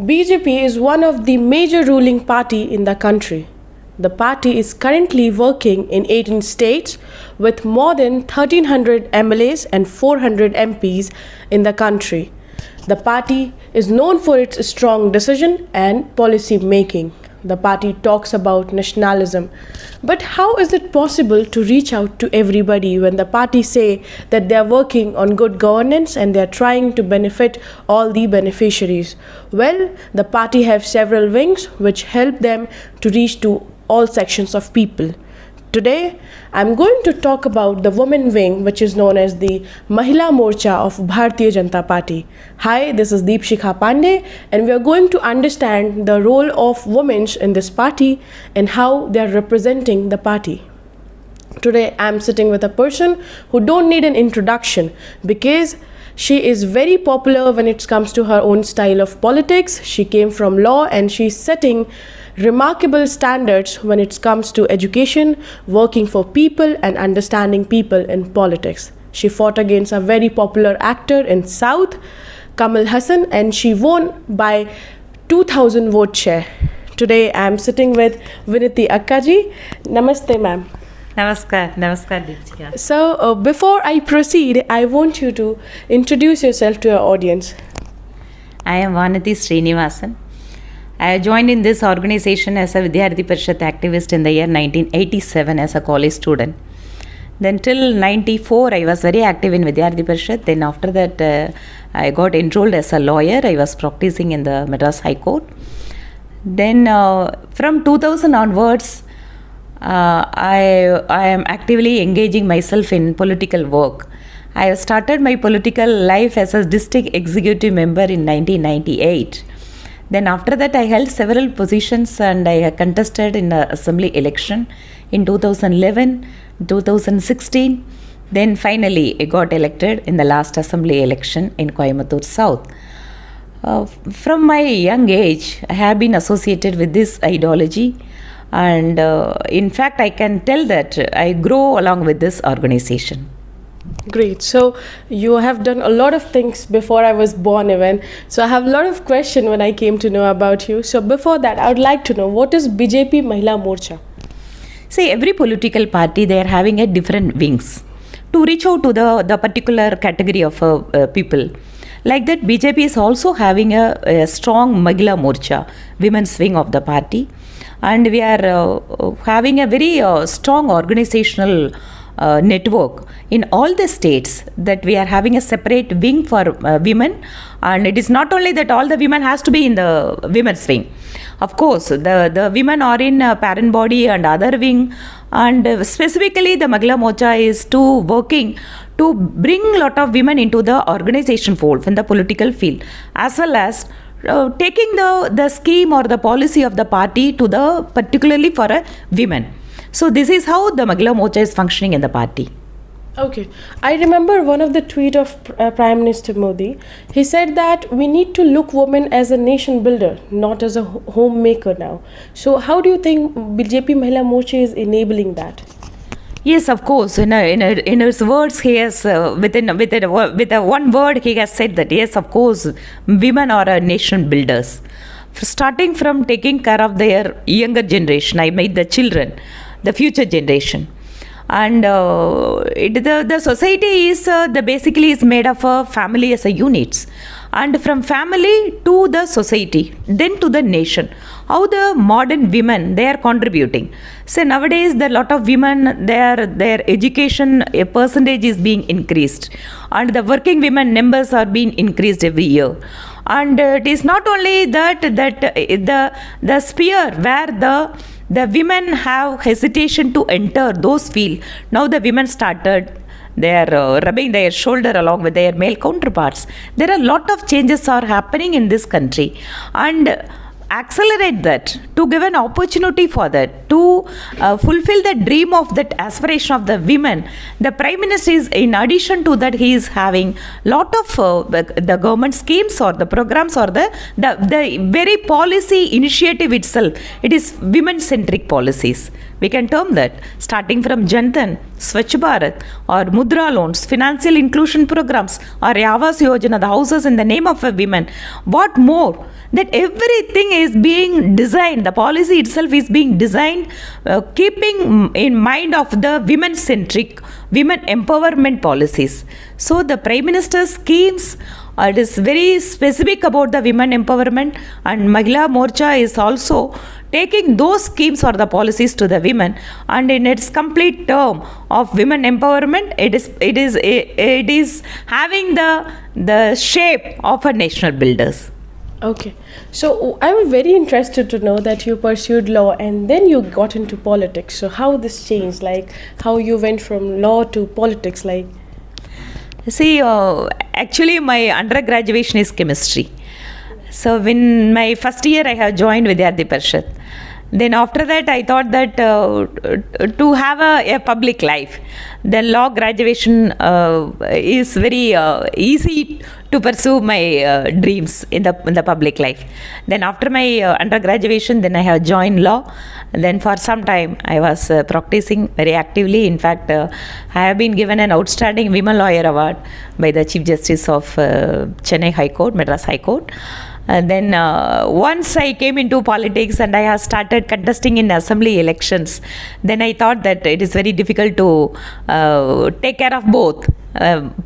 BJP is one of the major ruling party in the country. The party is currently working in 18 states with more than 1300 MLAs and 400 MPs in the country. The party is known for its strong decision and policy making. The party talks about nationalism. But how is it possible to reach out to everybody when the party say that they are working on good governance and they are trying to benefit all the beneficiaries? Well, the party have several wings which help them to reach to all sections of people. Today, I'm going to talk about the women wing, which is known as the Mahila Morcha of Bharatiya Janata Party. Hi, this is Deepsikha Pandey, and we are going to understand the role of women in this party and how they are representing the party. Today, I'm sitting with a person who don't need an introduction because she is very popular when it comes to her own style of politics. She came from law and she's setting remarkable standards when it comes to education, working for people and understanding people in politics. She fought against a very popular actor in South, Kamal Hassan, and she won by 2000 vote share. Today I am sitting with Vanathi Akkaji. Namaste ma'am. Namaskar Deepsikha. So before I proceed, I want you to introduce yourself to your audience. I am Vanathi Srinivasan. I joined in this organization as a Vidyarthi Parishad activist in the year 1987 as a college student. Then till 94 I was very active in Vidyarthi Parishad. Then after that I got enrolled as a lawyer. I was practicing in the Madras High Court. Then from 2000 onwards I am actively engaging myself in political work. I started my political life as a district executive member in 1998. Then after that I held several positions and I contested in the assembly election in 2011, 2016. Then finally I got elected in the last assembly election in Coimbatore South. From my young age I have been associated with this ideology, and in fact I can tell that I grow along with this organization. Great. So you have done a lot of things before I was born even. So I have a lot of questions when I came to know about you. So before that, I would like to know, what is BJP Mahila Morcha? See, every political party, they are having a different wings to reach out to the particular category of people. Like that, BJP is also having a strong Mahila Morcha, women's wing of the party. And we are having a very strong organizational network in all the states, that we are having a separate wing for women. And it is not only that all the women has to be in the women's wing. Of course, the women are in parent body and other wing, and specifically the Mahila Morcha is to working to bring a lot of women into the organization fold in the political field, as well as taking the scheme or the policy of the party to the particularly for a women. So this is how the Mahila Morcha is functioning in the party. Okay. I remember one of the tweet of Prime Minister Modi. He said that we need to look women as a nation builder, not as a homemaker now. So how do you think BJP Mahila Morcha is enabling that? Yes, of course. In his words, he has with a one word he has said that yes, of course, women are a nation builders. Starting from taking care of their younger generation, I mean the children, the future generation. And the society is basically is made of a family as a units, and from family to the society, then to the nation. How the modern women, they are contributing. So nowadays there are a lot of women, their education percentage is being increased, and the working women numbers are being increased every year. And it is not only that the sphere where the women have hesitation to enter those fields. Now the women started, they are rubbing their shoulder along with their male counterparts. There are a lot of changes are happening in this country, and accelerate that, to give an opportunity for that, to fulfill the dream of that aspiration of the women. The Prime Minister is, in addition to that, he is having lot of the government schemes or the programs or the very policy initiative itself. It is women-centric policies we can term that, starting from Jantan, Swachh Bharat, or Mudra loans, financial inclusion programs, or Yavas Yojana, the houses in the name of a women. What more? That everything is being designed, the policy itself is being designed keeping in mind of the women-centric, women empowerment policies. So the Prime Minister's schemes, it is very specific about the women empowerment, and Mahila Morcha is also taking those schemes or the policies to the women, and in its complete term of women empowerment, it is having the shape of a national builders. Okay, so I'm very interested to know that you pursued law and then you got into politics. So how this changed, like how you went from law to politics, like? See, actually my undergraduation is chemistry. So in my first year I have joined Vidyarthi Parishad. Then after that I thought that to have a public life, then law graduation is very easy to pursue my dreams in the public life. Then after my undergraduation, then I have joined law. Then for some time I was practicing very actively. In fact, I have been given an outstanding women lawyer award by the Chief Justice of Chennai High Court, Madras High Court. And then once I came into politics and I have started contesting in assembly elections, then I thought that it is very difficult to take care of both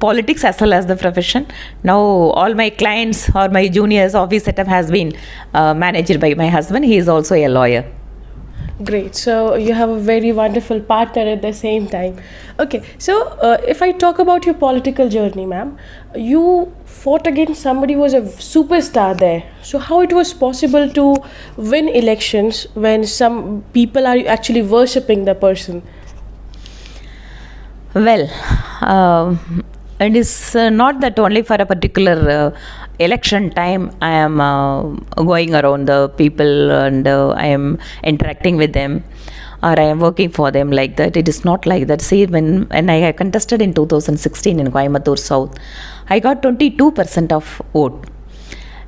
politics as well as the profession. Now all my clients or my juniors office setup has been managed by my husband. He is also a lawyer. Great. So you have a very wonderful partner at the same time. Okay. So if I talk about your political journey, ma'am, you fought against somebody who was a superstar there. So how it was possible to win elections when some people are actually worshipping the person? Well, it is not that only for a particular election time I am going around the people and I am interacting with them or I am working for them like that. It is not like that. See, when I contested in 2016 in Coimbatore South, I got 22% of vote.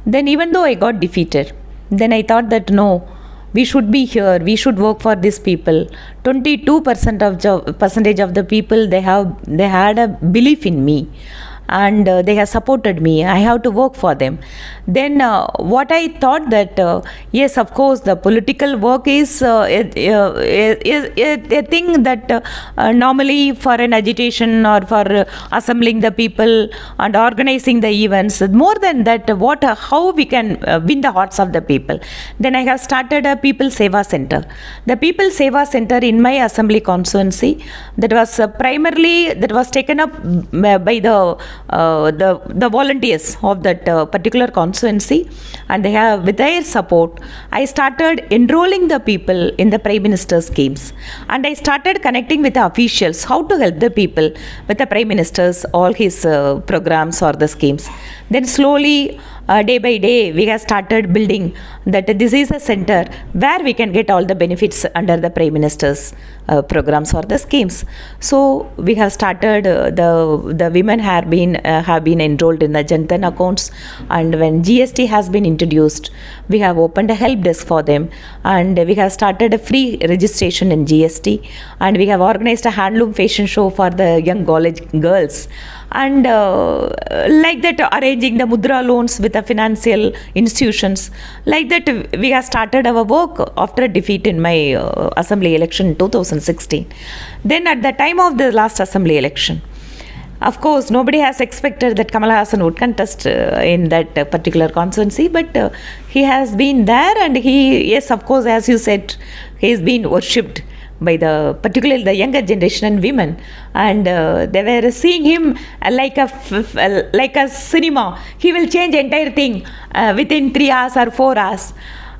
Then even though I got defeated, then I thought that no, we should be here, we should work for these people. 22% percentage of the people, they had a belief in me and they have supported me. I have to work for them. Then what I thought that yes, of course the political work is a thing that normally for an agitation or for assembling the people and organizing the events, more than that, how we can win the hearts of the people. Then I have started a People Seva Center. The People Seva Center in my assembly constituency, that was primarily that was taken up by the volunteers of that particular constituency, and they have, with their support, I started enrolling the people in the Prime Minister's schemes, and I started connecting with the officials how to help the people with the Prime Minister's all his programs or the schemes. Then slowly, day by day, we have started building that this is a center where we can get all the benefits under the Prime Minister's programs or the schemes. So we have started, the women have been enrolled in the Jantan accounts, and when GST has been introduced, we have opened a help desk for them, and we have started a free registration in GST, and we have organized a handloom fashion show for the young college girls. And like that, arranging the Mudra loans with the financial institutions. Like that, we have started our work after a defeat in my assembly election in 2016. Then at the time of the last assembly election, of course, nobody has expected that Kamal Haasan would contest in that particular constituency, but he has been there, and he, yes, of course, as you said, he has been worshipped by particularly the younger generation and women, and they were seeing him like a cinema. He will change entire thing within 3 hours or 4 hours.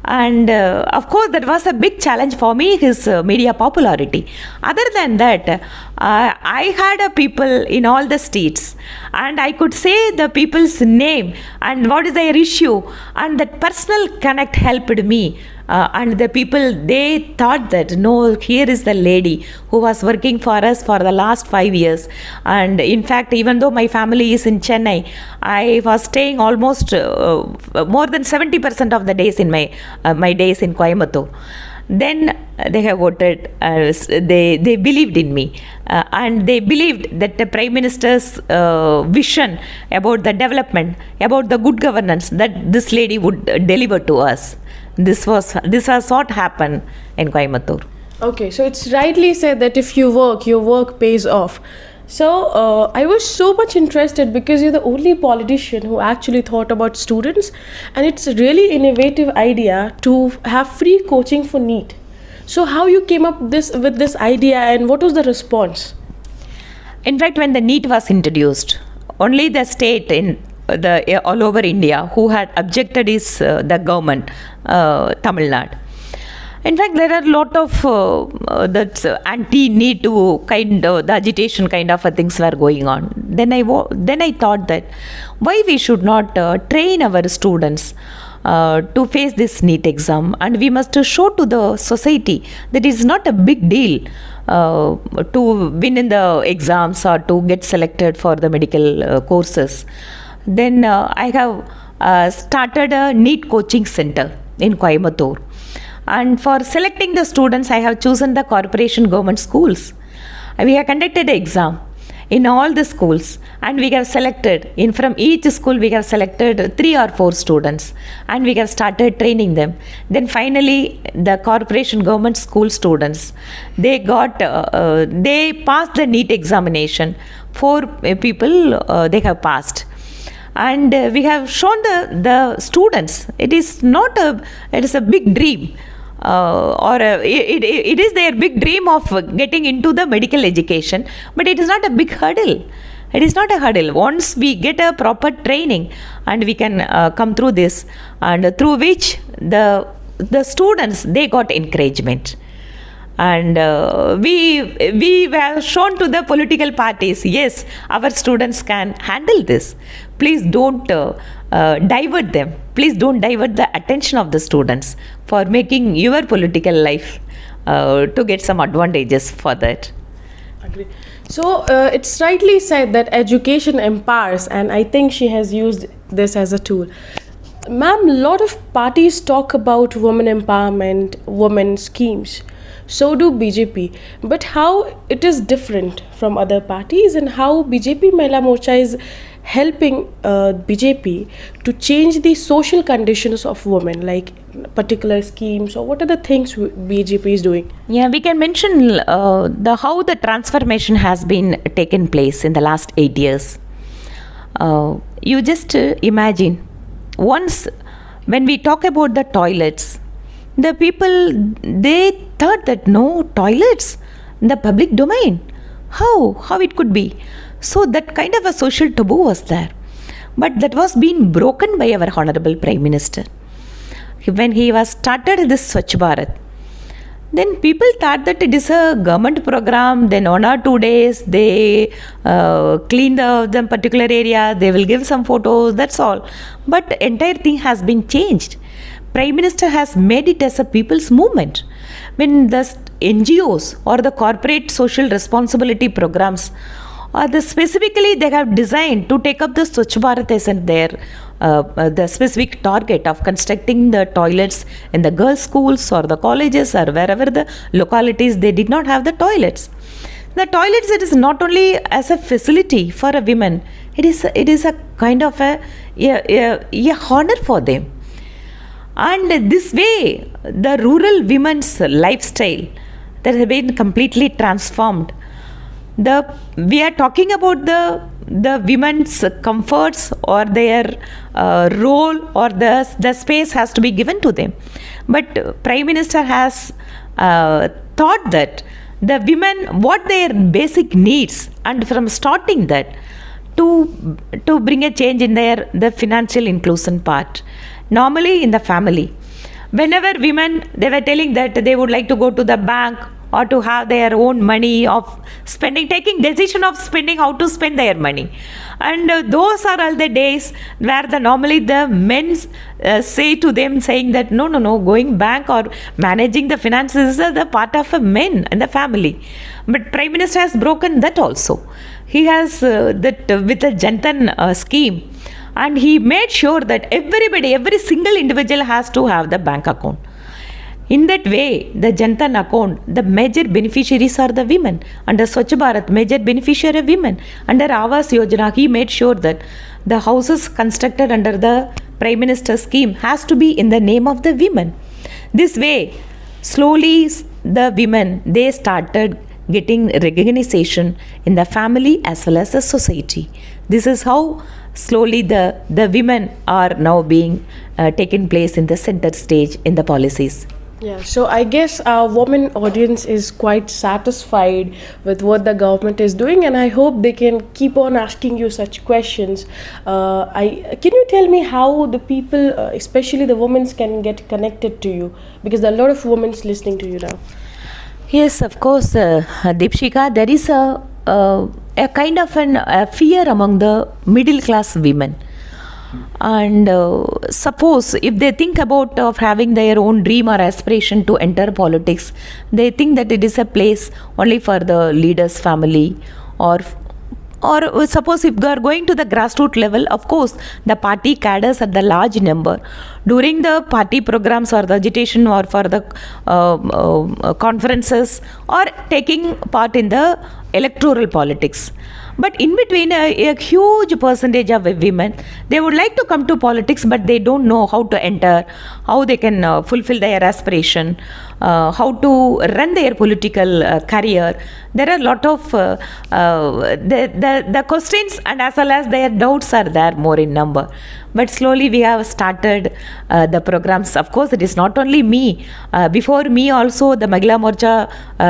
And of course, that was a big challenge for me, his media popularity. Other than that, I had people in all the states, and I could say the people's name and what is their issue, and that personal connect helped me. And the people, they thought that no, here is the lady who was working for us for the last 5 years. And in fact, even though my family is in Chennai, I was staying almost more than 70% of the days in my days in Coimbatore. Then they have voted, they believed in me, and they believed that the Prime Minister's vision about the development, about the good governance that this lady would deliver to us. This was what happened in Coimbatore. Okay, so it's rightly said that if you work, your work pays off. So I was so much interested because you're the only politician who actually thought about students, and it's a really innovative idea to have free coaching for NEET. So how you came up with this idea, and what was the response? In fact, when the NEET was introduced, only the state in all over India who had objected is the government, Tamil Nadu. In fact, there are a lot of anti-NEET the agitation kind of things were going on. Then I thought that why we should not train our students to face this NEET exam, and we must show to the society that it is not a big deal to win in the exams or to get selected for the medical courses. Then I have started a NEET coaching center in Coimbatore. And for selecting the students, I have chosen the corporation government schools. We have conducted an exam in all the schools, and we have selected, from each school we have selected 3 or 4 students, and we have started training them. Then finally, the corporation government school students, they passed the NEET examination. 4 people they have passed. And we have shown the students, it is a big dream. It is their big dream of getting into the medical education, but it is not a big hurdle. It is not a hurdle. Once we get a proper training, and we can come through this, and through which the students, they got encouragement. And we were shown to the political parties, yes, our students can handle this. Please don't divert them. Please don't divert the attention of the students for making your political life to get some advantages for that. Agree. So it's rightly said that education empowers, and I think she has used this as a tool. Ma'am, a lot of parties talk about women empowerment, women schemes. So do BJP. But how it is different from other parties, and how BJP Mahila Morcha is helping BJP to change the social conditions of women, like particular schemes, or what are the things BJP is doing? Yeah, we can mention how the transformation has been taken place in the last 8 years. You just imagine, once when we talk about the toilets, the people, they thought that no toilets in the public domain. How it could be? So that kind of a social taboo was there. But that was being broken by our Honorable Prime Minister. When he was started this Swachh Bharat, then people thought that it is a government program, then 1 or 2 days they clean the particular area, they will give some photos, that's all. But entire thing has been changed. Prime Minister has made it as a people's movement. When the NGOs or the corporate social responsibility programs, specifically they have designed to take up the Swachh Bharat as the specific target of constructing the toilets in the girls' schools or the colleges or wherever the localities they did not have the toilets. The toilets, it is not only as a facility for a women, it is a kind of a honor for them. And this way, the rural women's lifestyle that has been completely transformed. We are talking about the women's comforts or their role or the space has to be given to them. But Prime Minister has thought that the women, what their basic needs, and from starting that to bring a change in the financial inclusion part. Normally in the family, whenever women, they were telling that they would like to go to the bank or to have their own money of spending, taking decision of spending, how to spend their money. And those are all the days where normally the men say to them, saying that no, going bank or managing the finances is the part of a men and the family. But Prime Minister has broken that also. He has that with the Jantan scheme. And he made sure that every single individual has to have the bank account. In that way, the Jantan account, the major beneficiaries are the women. Under Swachh Bharat, major beneficiary are women. Under Awas Yojana, he made sure that the houses constructed under the Prime Minister's scheme has to be in the name of the women. This way, slowly the women, they started getting recognition in the family as well as the society. This is how slowly the women are now being taken place in the center stage in the policies. Yeah, so I guess our women audience is quite satisfied with what the government is doing, and I hope they can keep on asking you such questions. Can you tell me how the people, especially the women, can get connected to you? Because there are a lot of women listening to you now. Yes, of course, Deepsikha, there is a kind of a fear among the middle class women. And suppose if they think about of having their own dream or aspiration to enter politics, they think that it is a place only for the leader's family, or suppose if they are going to the grassroots level, of course the party cadres at the large number during the party programs or the agitation or for the conferences or taking part in the electoral politics. But in between, a huge percentage of women, they would like to come to politics, but they don't know how to enter, how they can fulfill their aspiration, how to run their political career. There are a lot of the questions and as well as their doubts are there more in number. But slowly we have started the programs. Of course, it is not only me. Before me also, the Mahila Morcha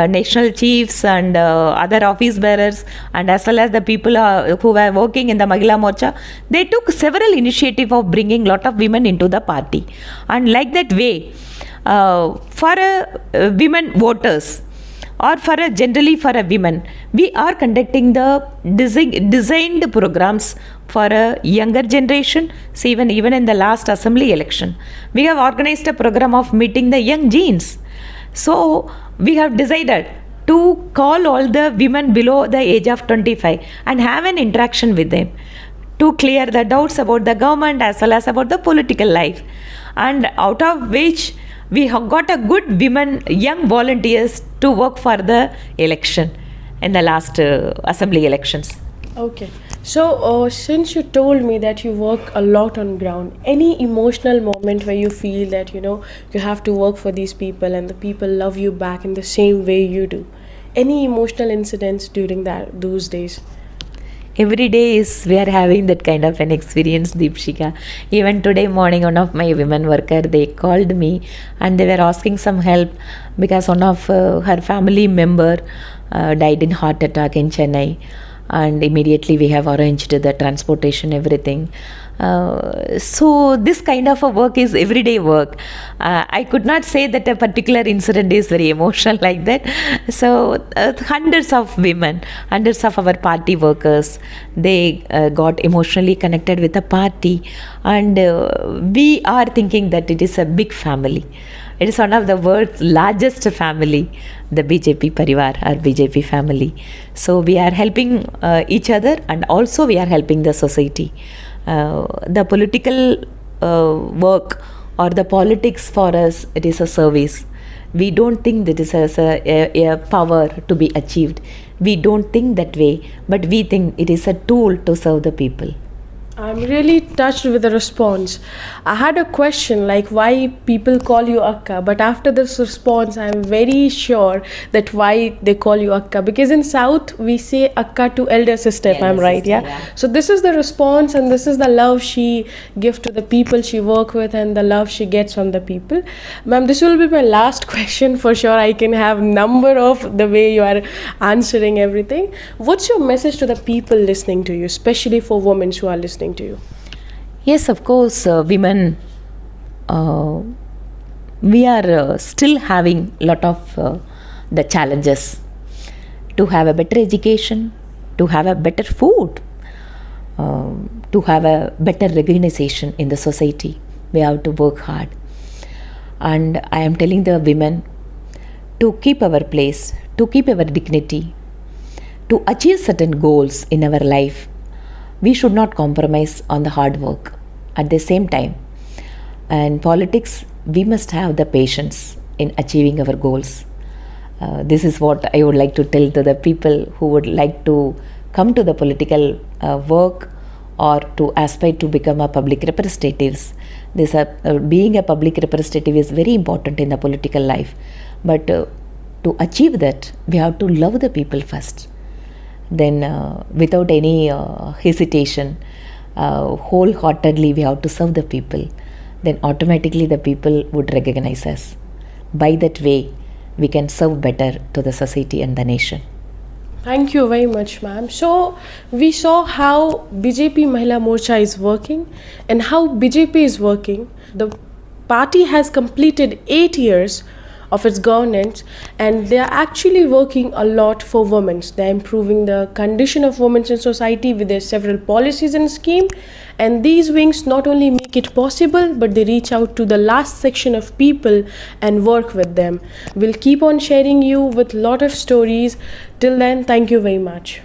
national chiefs and other office bearers and as well as the people who were working in the Mahila Morcha, they took several initiatives of bringing lot of women into the party. And like that way, for women voters, or generally for a women, we are conducting the designed programs for a younger generation. So even in the last assembly election, we have organized a program of meeting the young genes. So we have decided to call all the women below the age of 25 and have an interaction with them to clear the doubts about the government as well as about the political life. And out of which we have got a good women, young volunteers to work for the election in the last assembly elections. Okay. So, since you told me that you work a lot on ground, any emotional moment where you feel that, you have to work for these people and the people love you back in the same way you do? Any emotional incidents during those days? Every day we are having that kind of an experience, Deepsikha. Even today morning, one of my women worker, they called me and they were asking some help because one of her family member died in heart attack in Chennai, and immediately we have arranged the transportation, everything. So this kind of a work is everyday work. I could not say that a particular incident is very emotional like that. So hundreds of women, hundreds of our party workers, they got emotionally connected with the party, and we are thinking that it is a big family. It is one of the world's largest family, the BJP Parivar or BJP family. So we are helping each other, and also we are helping the society. The political work or the politics for us, it is a service. We don't think that it is a power to be achieved. We don't think that way, but we think it is a tool to serve the people. I'm really touched with the response. I had a question like why people call you Akka, but after this response, I'm very sure that why they call you Akka. Because in South, we say Akka to elder sister, if I'm right, yeah? So this is the response and this is the love she gives to the people she work with and the love she gets from the people. Ma'am, this will be my last question for sure. I can have number of the way you are answering everything. What's your message to the people listening to you, especially for women who are listening to you? Yes, of course, women, we are still having a lot of the challenges to have a better education, to have a better food, to have a better recognition in the society. We have to work hard. And I am telling the women to keep our place, to keep our dignity, to achieve certain goals in our life. We should not compromise on the hard work. At the same time, in politics, we must have the patience. in achieving our goals. This is what I would like to tell to the people who would like to come to the political work or to aspire to become a public representatives. Being a public representative is very important in the political life. But to achieve that, we have to love the people first. Then without any hesitation, wholeheartedly we have to serve the people. Then automatically the people would recognize us. By that way, we can serve better to the society and the nation. Thank you very much, ma'am. So, we saw how BJP Mahila Morcha is working and how BJP is working. The party has completed 8 years of its governance, and they are actually working a lot for women. They are improving the condition of women in society with their several policies and schemes. And these wings not only make it possible, but they reach out to the last section of people and work with them. We'll keep on sharing you with a lot of stories. Till then, thank you very much.